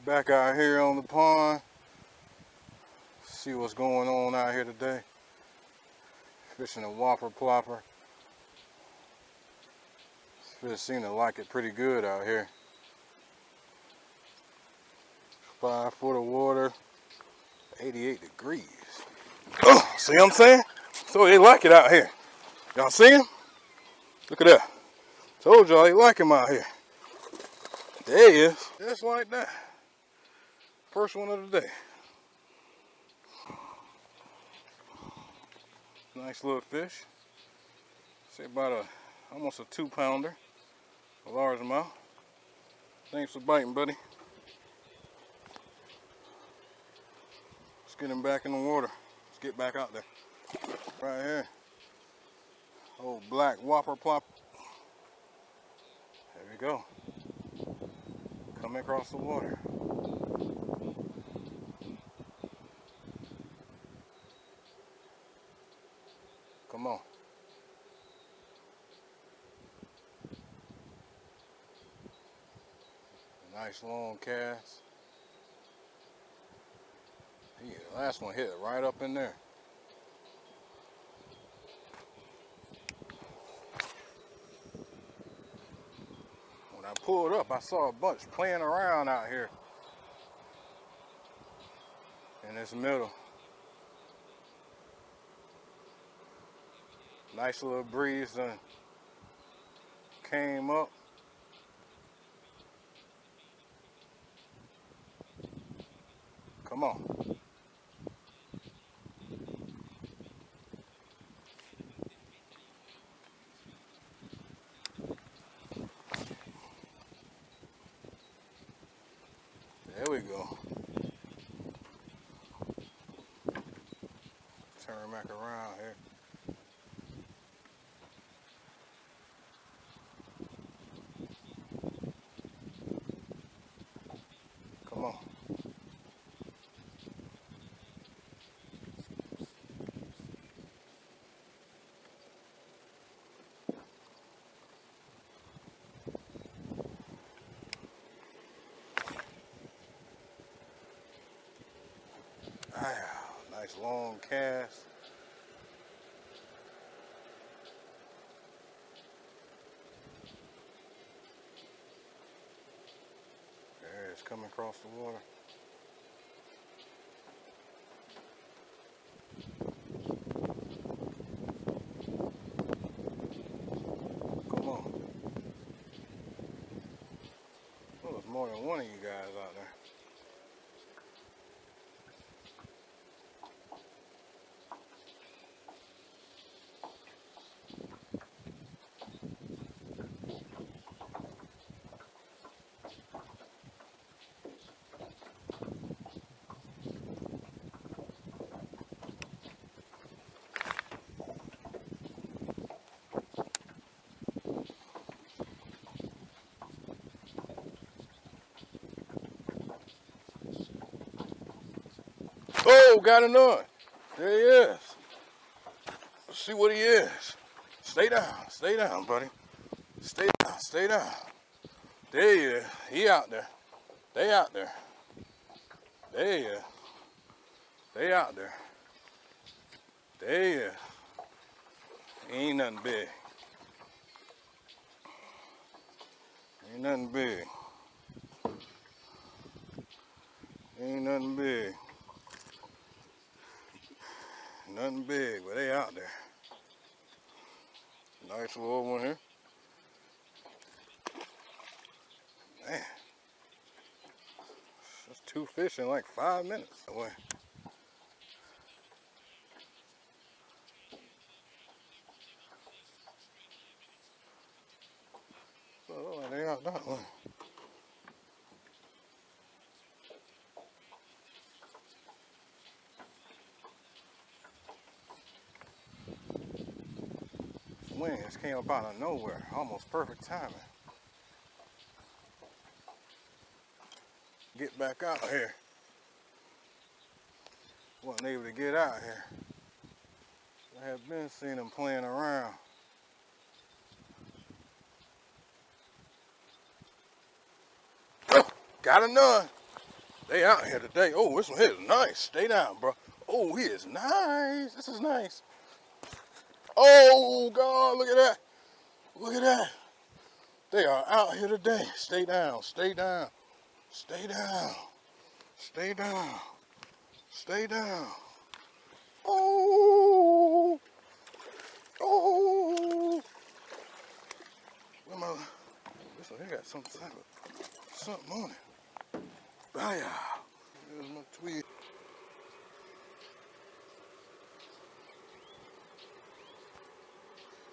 Back out here on the pond. See what's going on out here today. Fishing a whopper plopper. Fish seem to like it pretty good out here. 5 foot of water, 88 degrees. Oh, see what I'm saying? So they like it out here. Y'all see him? Look at that. Told y'all they like him out here. There he is. Just like that. First one of the day. Nice little fish. Say about almost a 2-pounder. A largemouth. Thanks for biting, buddy. Let's get him back in the water. Let's get back out there. Right here. Old black whopper plop. There we go. Coming across the water. Come on. Nice long cast. Yeah, the last one hit it right up in there. When I pulled up, I saw a bunch playing around out here in this middle. Nice little breeze done came up. Come on. There we go. Turn back around here. Come on. Nice long cast. There it's coming across the water. Come on. Oh, there's more than one of you guys out there. Oh, got another. There he is. Let's see what he is. Stay down, buddy. Stay down. There he is. He out there. They out there. There he is. They out there. There he is. Ain't nothing big. Ain't nothing big. Ain't nothing big. Nothing big, but they out there. Nice little one here. Man. That's 2 fish in like 5 minutes away. Oh, they out that one. Wind just came up out of nowhere. Almost perfect timing. Get back out here. Wasn't able to get out here. I have been seeing them playing around. Oh, got another. They out here today. Oh, this one here is nice. Stay down, bro. Oh, he is nice. This is nice. Oh, God, look at that. Look at that. They are out here today. Stay down, stay down, stay down, stay down, stay down. Oh, oh. Where my, this one here got something on it. Bye, y'all. There's my tweet.